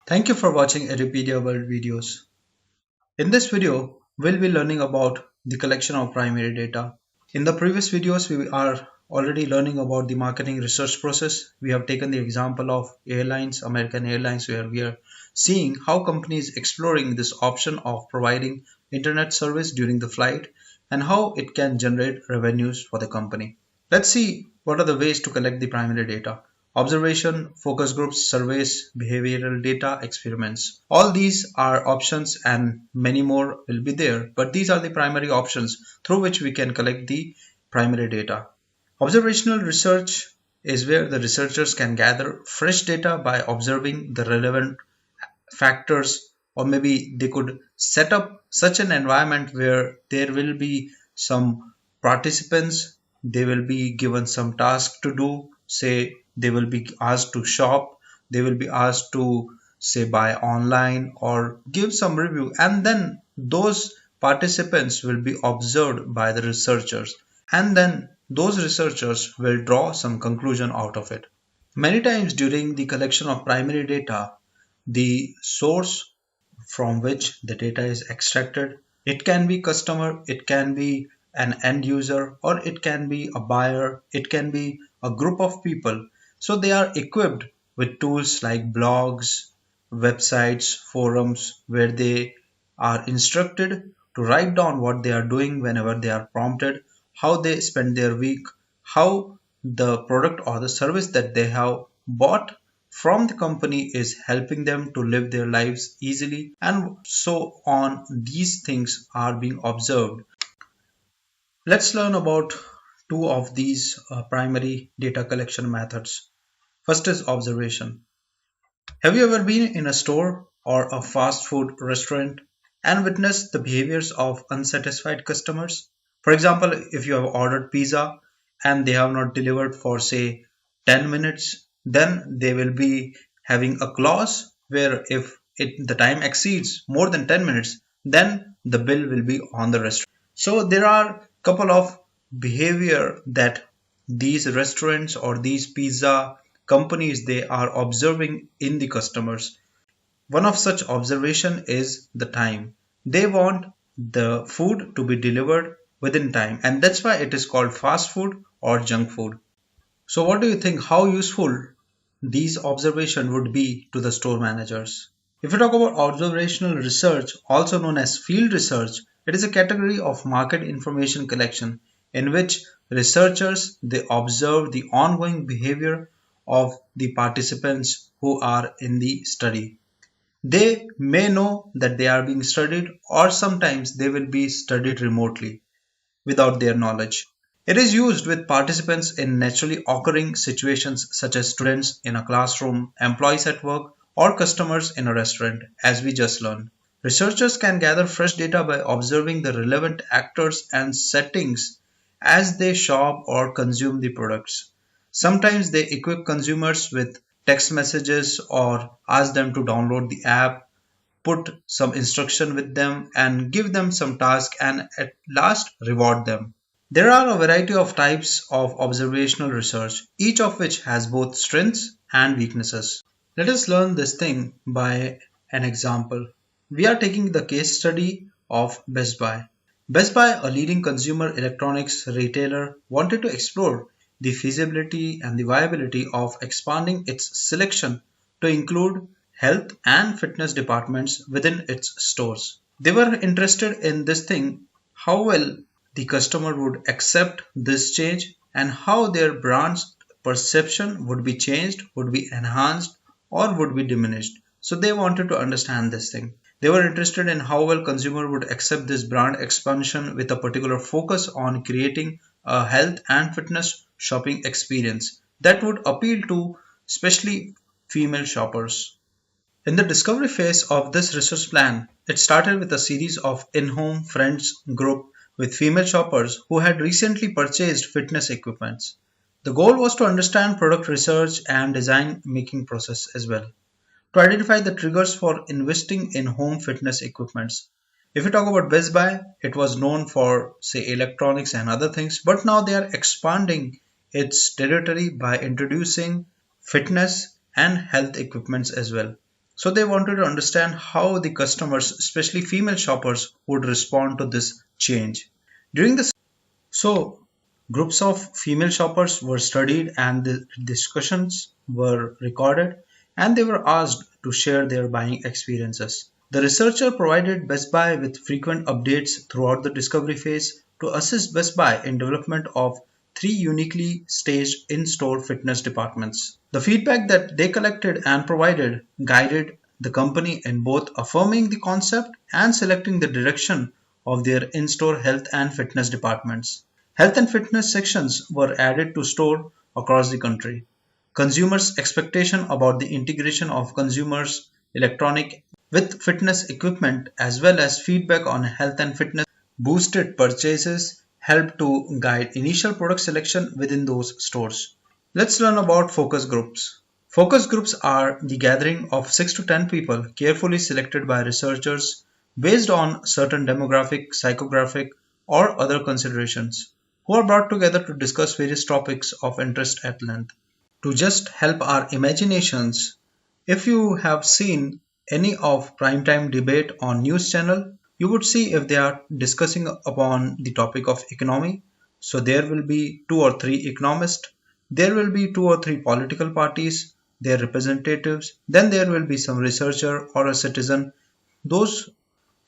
Thank you for watching Edupedia World videos. In this video, we'll be learning about the collection of primary data. In the previous videos, we are already learning about the marketing research process. We have taken the example of airlines, American Airlines, where we are seeing how companies exploring this option of providing internet service during the flight and how it can generate revenues for the company. Let's see what are the ways to collect the primary data. Observation, focus groups, surveys, behavioral data, experiments. All these are options and many more will be there, but these are the primary options through which we can collect the primary data. Observational research is where the researchers can gather fresh data by observing the relevant factors, or maybe they could set up such an environment where there will be some participants, they will be given some task to do, say they will be asked to shop, they will be asked to say buy online or give some review, and then those participants will be observed by the researchers, and then those researchers will draw some conclusion out of it. Many times during the collection of primary data, the source from which the data is extracted, it can be customer, it can be an end user, or it can be a buyer, it can be a group of people. So they are equipped with tools like blogs, websites, forums, where they are instructed to write down what they are doing whenever they are prompted, how they spend their week, how the product or the service that they have bought from the company is helping them to live their lives easily, and so on. These things are being observed. Let's learn about two of these primary data collection methods. First is observation. Have you ever been in a store or a fast food restaurant and witnessed the behaviors of unsatisfied customers? For example, if you have ordered pizza and they have not delivered for say 10 minutes, then they will be having a clause where if the time exceeds more than 10 minutes, then the bill will be on the restaurant. So there are couple of behavior that these restaurants or these pizza companies they are observing in the customers. One of such observation is the time. They want the food to be delivered within time, and that's why it is called fast food or junk food. So what do you think how useful these observation would be to the store managers? If we talk about observational research, also known as field research, it is a category of market information collection in which researchers they observe the ongoing behavior of the participants who are in the study. They may know that they are being studied, or sometimes they will be studied remotely without their knowledge. It is used with participants in naturally occurring situations such as students in a classroom, employees at work, or customers in a restaurant, as we just learned. Researchers can gather fresh data by observing the relevant actors and settings as they shop or consume the products. Sometimes they equip consumers with text messages or ask them to download the app, put some instruction with them, and give them some task, and at last reward them. There are a variety of types of observational research, each of which has both strengths and weaknesses. Let us learn this thing by an example. We are taking the case study of Best Buy. Best Buy, a leading consumer electronics retailer, wanted to explore the feasibility and the viability of expanding its selection to include health and fitness departments within its stores. They were interested in this thing, how well the customer would accept this change and how their brand's perception would be changed, would be enhanced, or would be diminished. So they wanted to understand this thing. They were interested in how well consumer would accept this brand expansion with a particular focus on creating a health and fitness shopping experience that would appeal to especially female shoppers. In the discovery phase of this research plan, it started with a series of in-home friends group with female shoppers who had recently purchased fitness equipments. The goal was to understand product research and design making process as well, to identify the triggers for investing in home fitness equipments. If we talk about Best Buy, it was known for say electronics and other things, but now they are expanding its territory by introducing fitness and health equipments as well. So they wanted to understand how the customers, especially female shoppers, would respond to this change. During this, so groups of female shoppers were studied and the discussions were recorded and they were asked to share their buying experiences. The researcher provided Best Buy with frequent updates throughout the discovery phase to assist Best Buy in development of three uniquely staged in-store fitness departments. The feedback that they collected and provided guided the company in both affirming the concept and selecting the direction of their in-store health and fitness departments. Health and fitness sections were added to store across the country. Consumers' expectation about the integration of consumers' electronic with fitness equipment as well as feedback on health and fitness boosted purchases helped to guide initial product selection within those stores. Let's learn about focus groups. Focus groups are the gathering of 6 to 10 people carefully selected by researchers based on certain demographic, psychographic, or other considerations who are brought together to discuss various topics of interest at length. To just help our imaginations, if you have seen any of primetime debate on news channel, you would see if they are discussing upon the topic of economy. So there will be two or three economists, there will be two or three political parties, their representatives, then there will be some researcher or a citizen. Those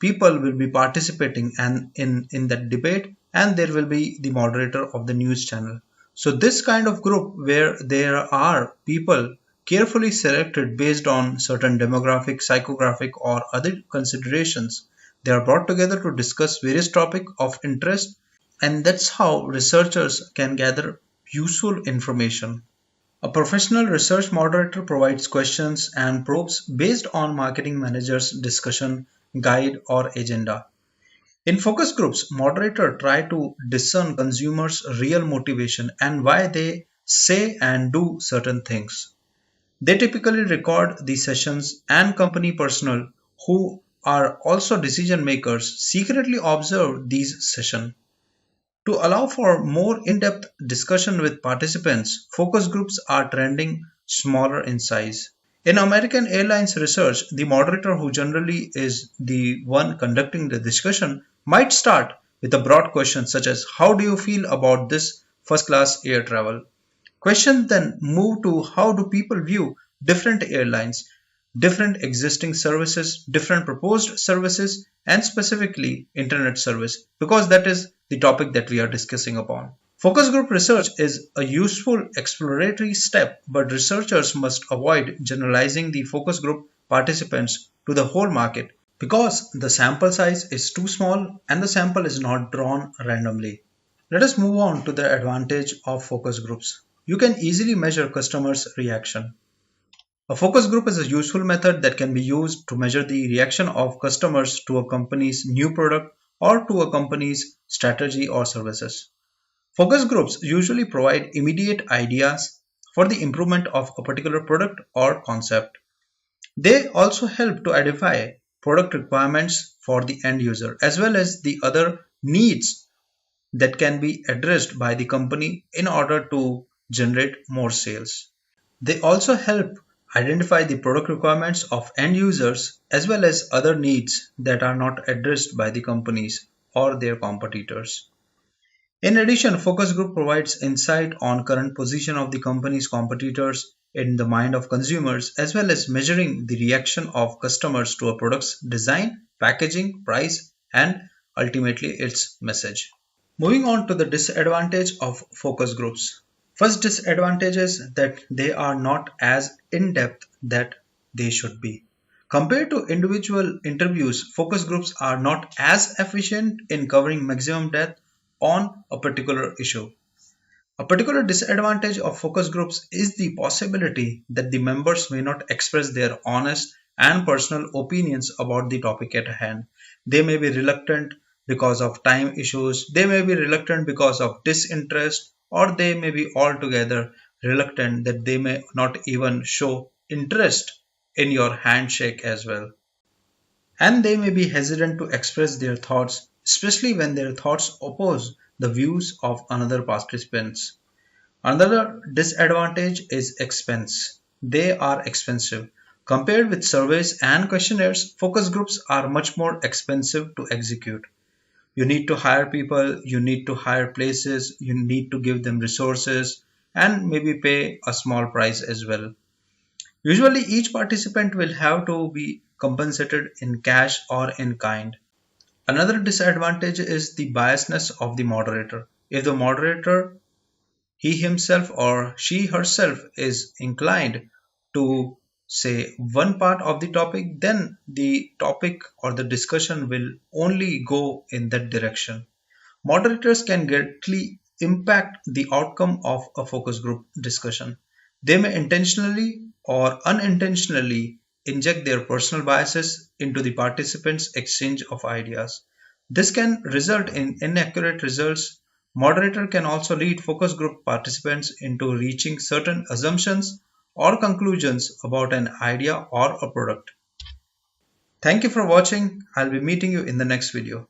people will be participating and in that debate and there will be the moderator of the news channel. So this kind of group where there are people carefully selected based on certain demographic, psychographic or other considerations, they are brought together to discuss various topics of interest, and that's how researchers can gather useful information. A professional research moderator provides questions and probes based on marketing manager's discussion, guide, or agenda. In focus groups, moderators try to discern consumers' real motivation and why they say and do certain things. They typically record the sessions and company personnel who are also decision makers secretly observe these sessions. To allow for more in-depth discussion with participants, focus groups are trending smaller in size. In American Airlines research, the moderator, who generally is the one conducting the discussion, might start with a broad question such as, "How do you feel about this first class air travel?" Questions then move to how do people view different airlines, different existing services, different proposed services, and specifically internet service, because that is the topic that we are discussing upon. Focus group research is a useful exploratory step, but researchers must avoid generalizing the focus group participants to the whole market because the sample size is too small and the sample is not drawn randomly. Let us move on to the advantage of focus groups. You can easily measure customers' reaction. A focus group is a useful method that can be used to measure the reaction of customers to a company's new product or to a company's strategy or services. Focus groups usually provide immediate ideas for the improvement of a particular product or concept. They also help to identify product requirements for the end user as well as the other needs that can be addressed by the company in order to generate more sales. They also help identify the product requirements of end users as well as other needs that are not addressed by the companies or their competitors. In addition, focus group provides insight on current position of the company's competitors in the mind of consumers as well as measuring the reaction of customers to a product's design, packaging, price, and ultimately its message. Moving on to the disadvantage of focus groups. First disadvantage is that they are not as in-depth that they should be. Compared to individual interviews, focus groups are not as efficient in covering maximum depth on a particular issue. A particular disadvantage of focus groups is the possibility that the members may not express their honest and personal opinions about the topic at hand. They may be reluctant because of time issues, they may be reluctant because of disinterest, or they may be altogether reluctant that they may not even show interest in your handshake as well. And they may be hesitant to express their thoughts, especially when their thoughts oppose the views of another participants. Another disadvantage is expense. They are expensive. Compared with surveys and questionnaires, focus groups are much more expensive to execute. You need to hire people, you need to hire places, you need to give them resources, and maybe pay a small price as well. Usually, each participant will have to be compensated in cash or in kind. Another disadvantage is the biasness of the moderator. If the moderator, he himself or she herself, is inclined to say one part of the topic, then the topic or the discussion will only go in that direction. Moderators can greatly impact the outcome of a focus group discussion. They may intentionally or unintentionally inject their personal biases into the participants' exchange of ideas. This can result in inaccurate results. Moderator can also lead focus group participants into reaching certain assumptions or conclusions about an idea or a product. Thank you for watching. I'll be meeting you in the next video.